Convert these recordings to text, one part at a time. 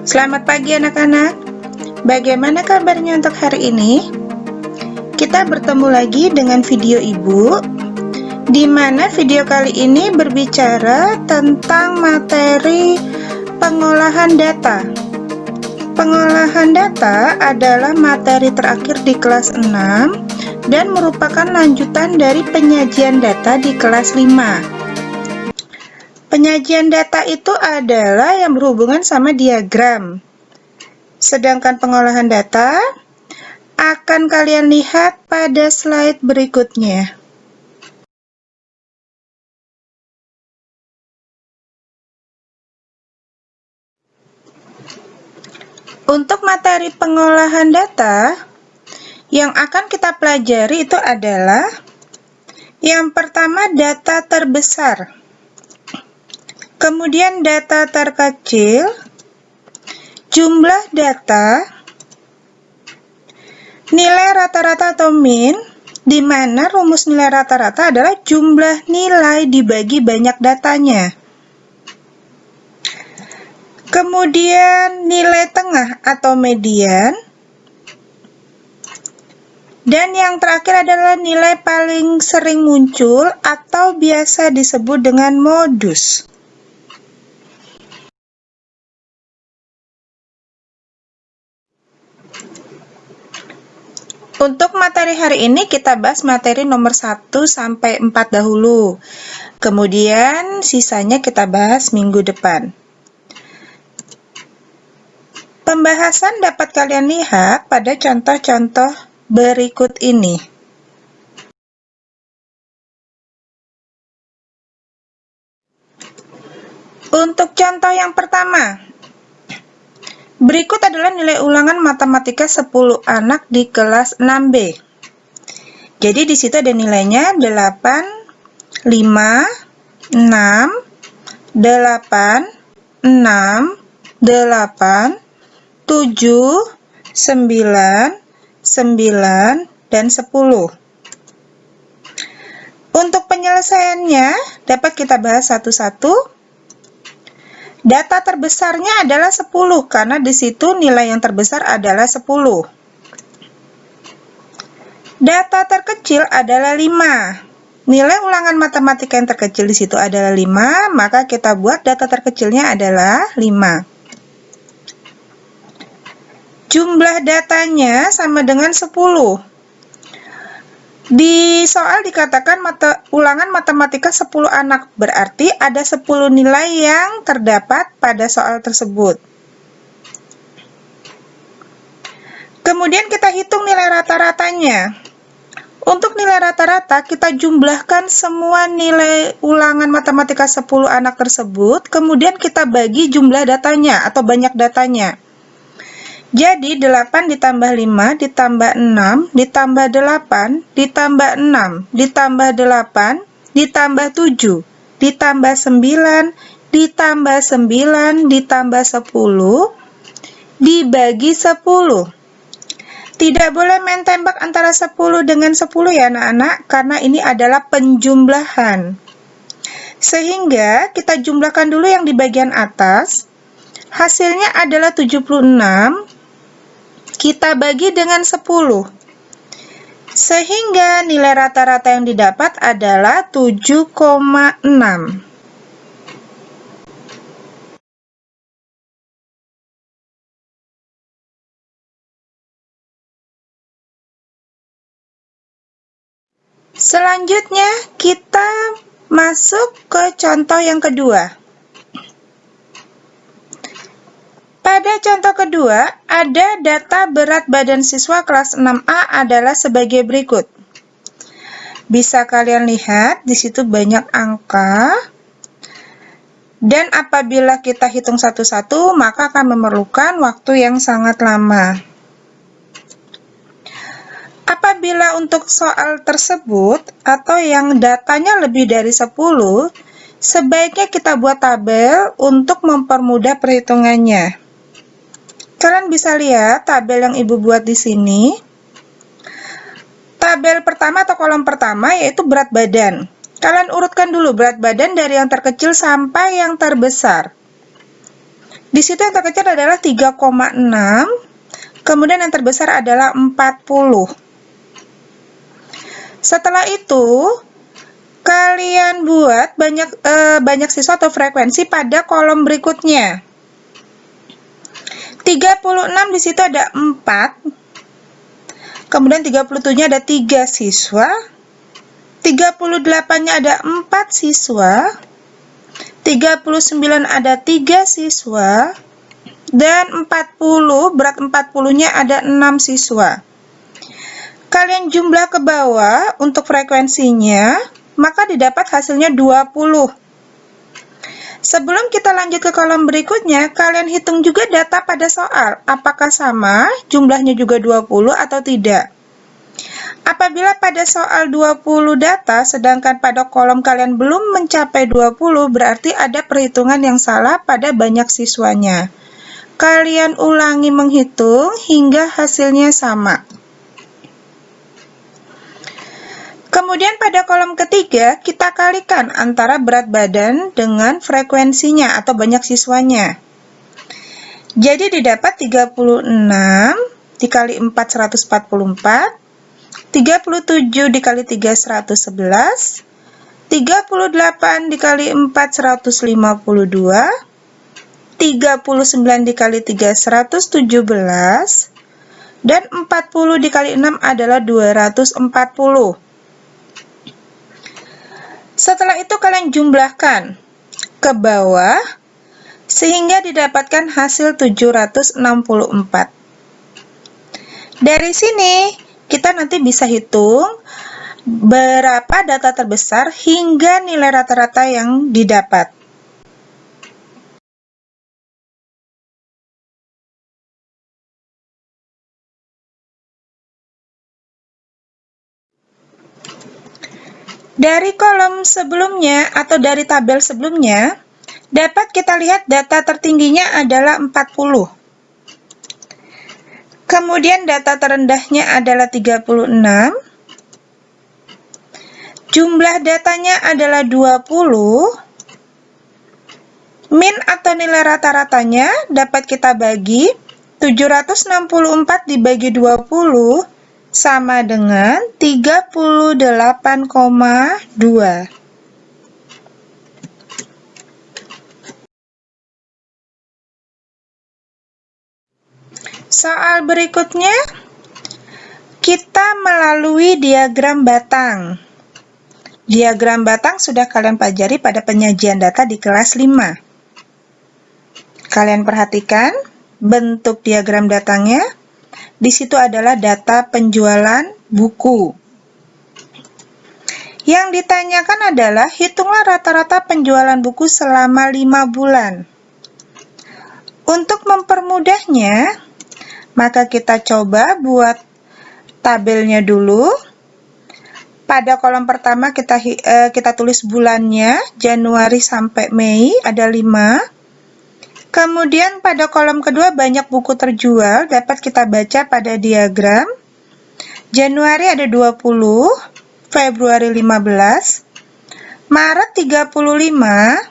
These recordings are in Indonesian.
Selamat pagi anak-anak. Bagaimana kabarnya untuk hari ini? Kita bertemu lagi dengan video Ibu, di mana video kali ini berbicara tentang materi pengolahan data. Pengolahan data adalah materi terakhir di kelas 6 dan merupakan lanjutan dari penyajian data di kelas 5. Penyajian data itu adalah yang berhubungan sama diagram. Sedangkan pengolahan data akan kalian lihat pada slide berikutnya. Untuk materi pengolahan data, yang akan kita pelajari itu adalah yang pertama data terbesar. Kemudian data terkecil, jumlah data, nilai rata-rata atau min, di mana rumus nilai rata-rata adalah jumlah nilai dibagi banyak datanya. Kemudian nilai tengah atau median, dan yang terakhir adalah nilai paling sering muncul atau biasa disebut dengan modus. Untuk materi hari ini kita bahas materi nomor 1 sampai 4 dahulu. Kemudian sisanya kita bahas minggu depan. Pembahasan dapat kalian lihat pada contoh-contoh berikut ini. Untuk contoh yang pertama, berikut adalah nilai ulangan matematika 10 anak di kelas 6B. Jadi di situ ada nilainya 8, 5, 6, 8, 6, 8, 7, 9, 9, dan 10. Untuk penyelesaiannya dapat kita bahas satu-satu. Data terbesarnya adalah 10 karena di situ nilai yang terbesar adalah 10. Data terkecil adalah 5. Nilai ulangan matematika yang terkecil di situ adalah 5, maka kita buat data terkecilnya adalah 5. Jumlah datanya sama dengan 10. Di soal dikatakan ulangan matematika 10 anak, berarti ada 10 nilai yang terdapat pada soal tersebut. Kemudian kita hitung nilai rata-ratanya. Untuk nilai rata-rata, kita jumlahkan semua nilai ulangan matematika 10 anak tersebut, kemudian kita bagi jumlah datanya atau banyak datanya. Jadi 8 ditambah 5 ditambah 6 ditambah 8 ditambah 6 ditambah 8 ditambah 7 ditambah 9 ditambah 9 ditambah 10 dibagi 10. Tidak boleh main tembak antara 10 dengan 10 ya anak-anak, karena ini adalah penjumlahan. Sehingga kita jumlahkan dulu yang di bagian atas. Hasilnya adalah 76. Kita bagi dengan 10, sehingga nilai rata-rata yang didapat adalah 7,6. Selanjutnya, kita masuk ke contoh yang kedua. Pada contoh kedua, ada data berat badan siswa kelas 6A adalah sebagai berikut. Bisa kalian lihat, di situ banyak angka. Dan apabila kita hitung satu-satu, maka akan memerlukan waktu yang sangat lama. Apabila untuk soal tersebut, atau yang datanya lebih dari 10, sebaiknya kita buat tabel untuk mempermudah perhitungannya. Kalian bisa lihat tabel yang Ibu buat di sini. Tabel pertama atau kolom pertama yaitu berat badan. Kalian urutkan dulu berat badan dari yang terkecil sampai yang terbesar. Di situ yang terkecil adalah 3,6, kemudian yang terbesar adalah 40. Setelah itu, kalian buat banyak siswa atau frekuensi pada kolom berikutnya. 36 di situ ada 4. Kemudian 37-nya ada 3 siswa. 38-nya ada 4 siswa. 39 ada 3 siswa. Dan 40, berat 40-nya ada 6 siswa. Kalian jumlah ke bawah untuk frekuensinya, maka didapat hasilnya 20. Sebelum kita lanjut ke kolom berikutnya, kalian hitung juga data pada soal. Apakah sama, jumlahnya juga 20 atau tidak. Apabila pada soal 20 data, sedangkan pada kolom kalian belum mencapai 20, berarti ada perhitungan yang salah pada banyak siswanya. Kalian ulangi menghitung hingga hasilnya sama. Kemudian pada kolom ketiga, kita kalikan antara berat badan dengan frekuensinya atau banyak siswanya. Jadi didapat 36 dikali 4, 144. 37 dikali 3, 111. 38 dikali 4, 152. 39 dikali 3, 117. Dan 40 dikali 6 adalah 240. Setelah itu kalian jumlahkan ke bawah sehingga didapatkan hasil 764. Dari sini kita nanti bisa hitung berapa data terbesar hingga nilai rata-rata yang didapat. Dari kolom sebelumnya atau dari tabel sebelumnya, dapat kita lihat data tertingginya adalah 40. Kemudian data terendahnya adalah 36. Jumlah datanya adalah 20. Min atau nilai rata-ratanya dapat kita bagi 764 dibagi 20 sama dengan 38,2. Soal berikutnya, kita melalui diagram batang. Diagram batang sudah kalian pelajari pada penyajian data di kelas 5. Kalian perhatikan bentuk diagram datangnya. Di situ adalah data penjualan buku. Yang ditanyakan adalah hitunglah rata-rata penjualan buku selama 5 bulan. Untuk mempermudahnya, maka kita coba buat tabelnya dulu. Pada kolom pertama kita tulis bulannya, Januari sampai Mei, ada 5. Kemudian pada kolom kedua banyak buku terjual, dapat kita baca pada diagram. Januari ada 20, Februari 15, Maret 35,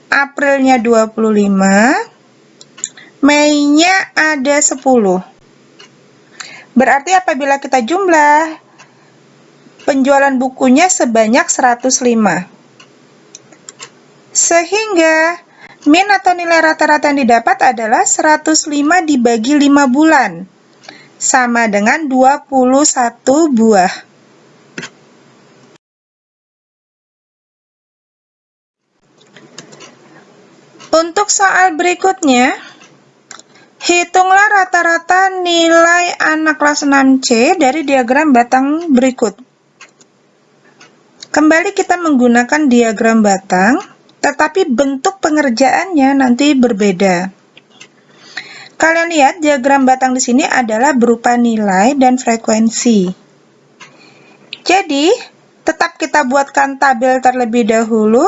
Aprilnya 25, Mei-nya ada 10. Berarti apabila kita jumlah, penjualan bukunya sebanyak 105. Sehingga min atau nilai rata-rata yang didapat adalah 105 dibagi 5 bulan, sama dengan 21 buah. Untuk soal berikutnya, hitunglah rata-rata nilai anak kelas 6C dari diagram batang berikut. Kembali kita menggunakan diagram batang, tetapi bentuk pengerjaannya nanti berbeda. Kalian lihat diagram batang di sini adalah berupa nilai dan frekuensi. Jadi, tetap kita buatkan tabel terlebih dahulu.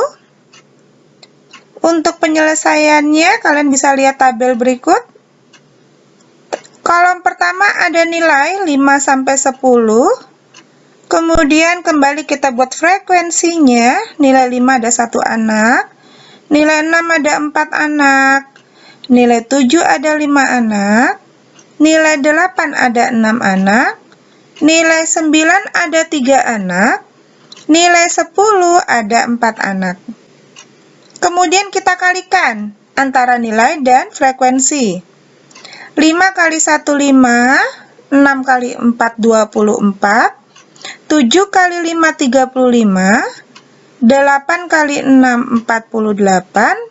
Untuk penyelesaiannya, kalian bisa lihat tabel berikut. Kolom pertama ada nilai 5 sampai 10. Kemudian kembali kita buat frekuensinya, nilai 5 ada 1 anak, nilai 6 ada 4 anak, nilai 7 ada 5 anak, nilai 8 ada 6 anak, nilai 9 ada 3 anak, nilai 10 ada 4 anak. Kemudian kita kalikan antara nilai dan frekuensi. 5 kali 1, 5, 6 kali 4, 24, 7 kali 5, 35, 8 kali 6, 48,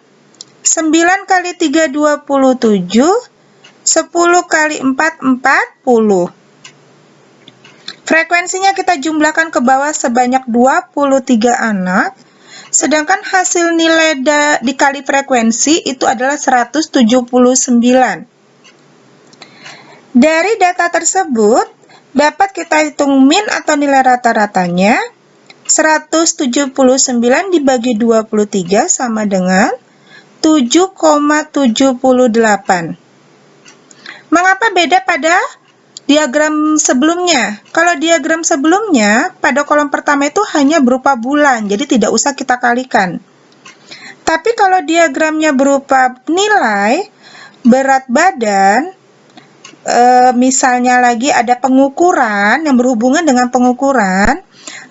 9 kali 3, 27, 10 kali 4, 40. Frekuensinya kita jumlahkan ke bawah sebanyak 23 anak, sedangkan hasil nilai dikali frekuensi itu adalah 179. Dari data tersebut, dapat kita hitung min atau nilai rata-ratanya. 179 dibagi 23 sama dengan 7,78. Mengapa beda pada diagram sebelumnya? Kalau diagram sebelumnya, pada kolom pertama itu hanya berupa bulan, jadi tidak usah kita kalikan. Tapi kalau diagramnya berupa nilai, berat badan, misalnya lagi ada pengukuran yang berhubungan dengan pengukuran,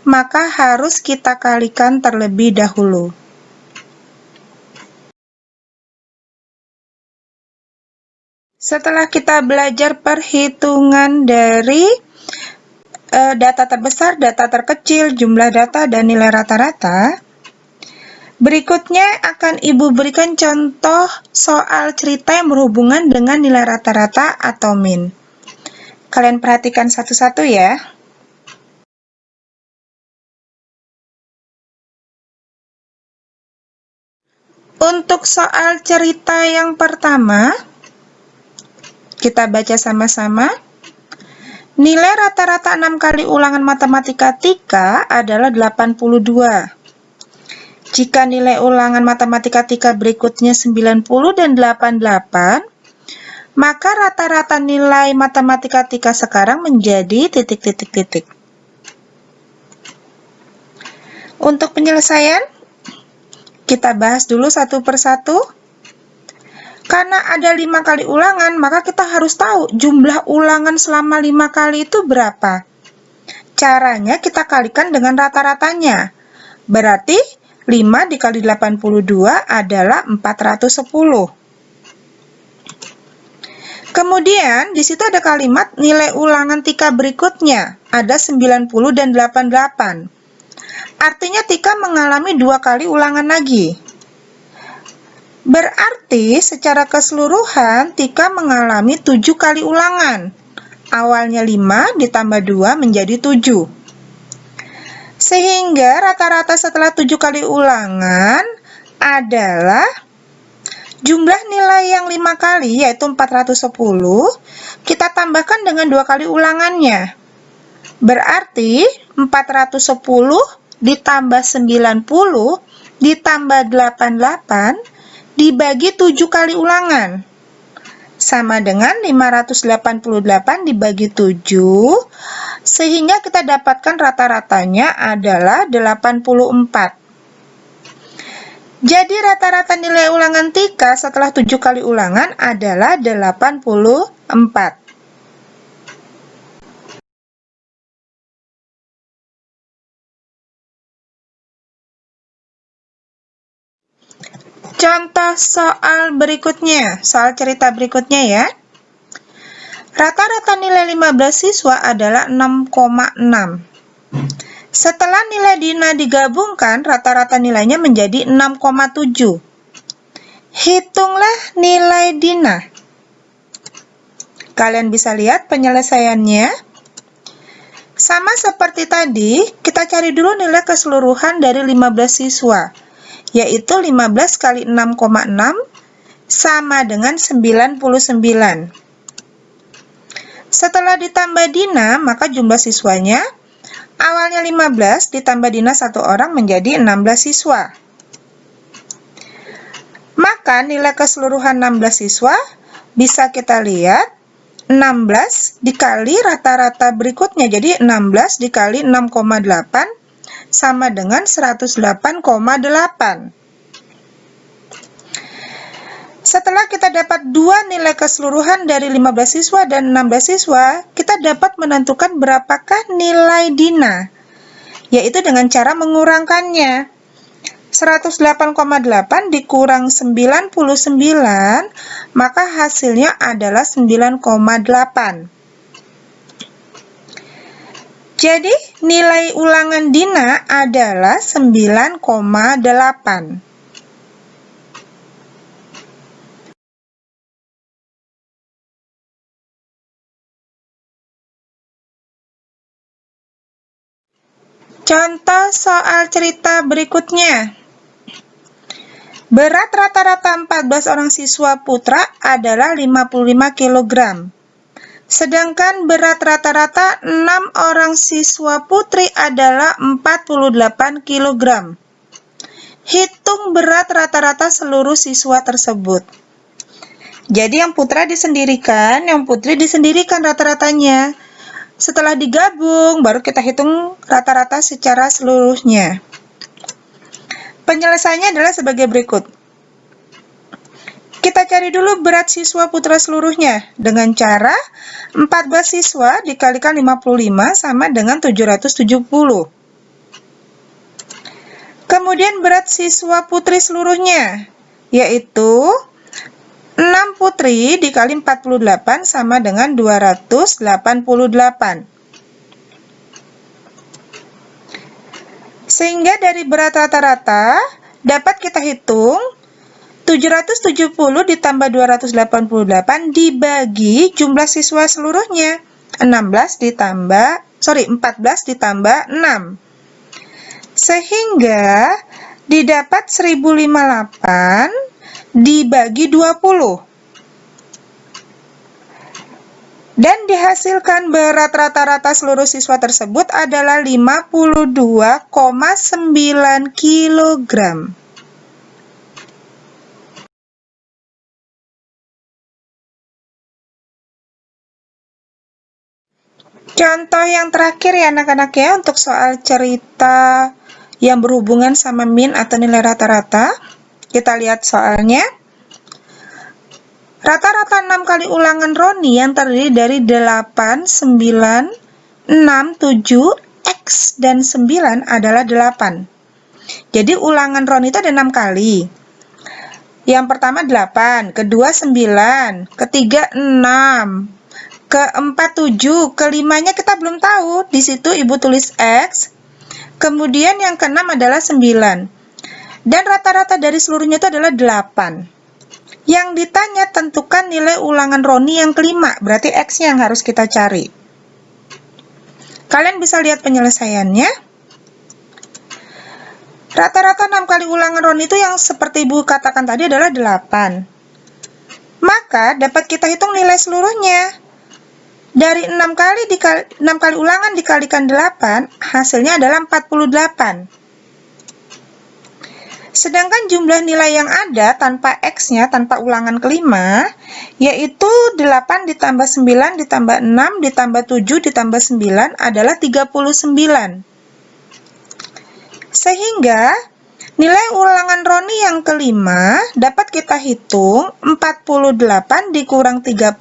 maka harus kita kalikan terlebih dahulu. Setelah kita belajar perhitungan dari data terbesar, data terkecil, jumlah data, dan nilai rata-rata, berikutnya akan Ibu berikan contoh soal cerita yang berhubungan dengan nilai rata-rata atau min. Kalian perhatikan satu-satu ya. Untuk soal cerita yang pertama, kita baca sama-sama. Nilai rata-rata 6 kali ulangan matematika Tika adalah 82. Jika nilai ulangan matematika Tika berikutnya 90 dan 88, maka rata-rata nilai matematika Tika sekarang menjadi titik-titik-titik. Untuk penyelesaian, kita bahas dulu satu persatu. Karena ada 5 kali ulangan, maka kita harus tahu jumlah ulangan selama 5 kali itu berapa. Caranya kita kalikan dengan rata-ratanya. Berarti 5 dikali 82 adalah 410. Kemudian, di situ ada kalimat nilai ulangan Tika berikutnya, ada 90 dan 88. Artinya Tika mengalami 2 kali ulangan lagi. Berarti secara keseluruhan Tika mengalami 7 kali ulangan. Awalnya 5 ditambah 2 menjadi 7. Sehingga rata-rata setelah 7 kali ulangan adalah jumlah nilai yang 5 kali, yaitu 410, kita tambahkan dengan 2 kali ulangannya. Berarti 410 ditambah 90 ditambah 88 dibagi 7 kali ulangan. Sama dengan 588 dibagi 7, sehingga kita dapatkan rata-ratanya adalah 84. Jadi rata-rata nilai ulangan Tika setelah 7 kali ulangan adalah 84. Contoh soal berikutnya, soal cerita berikutnya ya. Rata-rata nilai 15 siswa adalah 6,6. Setelah nilai Dina digabungkan, rata-rata nilainya menjadi 6,7. Hitunglah nilai Dina. Kalian bisa lihat penyelesaiannya. Sama seperti tadi, kita cari dulu nilai keseluruhan dari 15 siswa, yaitu 15 kali 6,6 sama dengan 99. Setelah ditambah Dina, maka jumlah siswanya awalnya 15 ditambah Dina 1 orang menjadi 16 siswa. Maka nilai keseluruhan 16 siswa bisa kita lihat 16 dikali rata-rata berikutnya. Jadi 16 dikali 6,8 sama dengan 108,8. Setelah kita dapat dua nilai keseluruhan dari 15 siswa dan 16 siswa, kita dapat menentukan berapakah nilai Dina, yaitu dengan cara mengurangkannya. 108,8 dikurang 99, maka hasilnya adalah 9,8. Jadi, nilai ulangan Dina adalah 9,8. Contoh soal cerita berikutnya. Berat rata-rata 14 orang siswa putra adalah 55 kg. Sedangkan berat rata-rata 6 orang siswa putri adalah 48 kg. Hitung berat rata-rata seluruh siswa tersebut. Jadi yang putra disendirikan, yang putri disendirikan rata-ratanya. Setelah digabung, baru kita hitung rata-rata secara seluruhnya. Penyelesaiannya adalah sebagai berikut. Kita cari dulu berat siswa putra seluruhnya dengan cara 14 siswa dikalikan 55 sama dengan 770. Kemudian berat siswa putri seluruhnya, yaitu 6 putri dikali 48 sama dengan 288. Sehingga dari berat rata-rata dapat kita hitung 770 ditambah 288 dibagi jumlah siswa seluruhnya. 14 ditambah 6. Sehingga didapat 1058 dibagi 20. Dan dihasilkan berat rata-rata seluruh siswa tersebut adalah 52,9 kg. Contoh yang terakhir ya anak-anak ya, untuk soal cerita yang berhubungan sama min atau nilai rata-rata. Kita lihat soalnya. Rata-rata 6 kali ulangan Roni yang terdiri dari 8, 9, 6, 7, X, dan 9 adalah 8. Jadi ulangan Roni itu ada 6 kali. Yang pertama 8, kedua 9, ketiga 6, keempat 7, kelimanya kita belum tahu. Di situ Ibu tulis X. Kemudian yang keenam adalah 9. Dan rata-rata dari seluruhnya itu adalah 8. Yang ditanya tentukan nilai ulangan Roni yang kelima, berarti X-nya yang harus kita cari. Kalian bisa lihat penyelesaiannya. Rata-rata 6 kali ulangan Roni itu yang seperti Ibu katakan tadi adalah 8. Maka dapat kita hitung nilai seluruhnya. Dari 6 kali ulangan dikalikan 8, hasilnya adalah 48. Sedangkan jumlah nilai yang ada tanpa X-nya, tanpa ulangan kelima, yaitu 8 ditambah 9 ditambah 6 ditambah 7 ditambah 9 adalah 39. Sehingga nilai ulangan Roni yang kelima dapat kita hitung 48 dikurang 39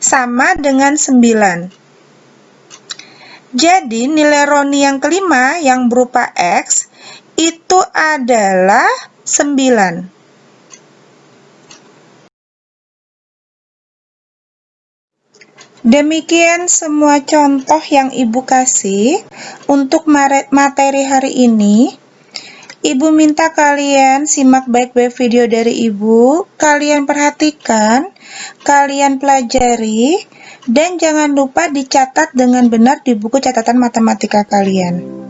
sama dengan 9. Jadi nilai Roni yang kelima yang berupa X itu adalah 9. Demikian semua contoh yang Ibu kasih untuk materi hari ini. Ibu minta kalian simak baik-baik video dari Ibu, kalian perhatikan, kalian pelajari, dan jangan lupa dicatat dengan benar di buku catatan matematika kalian.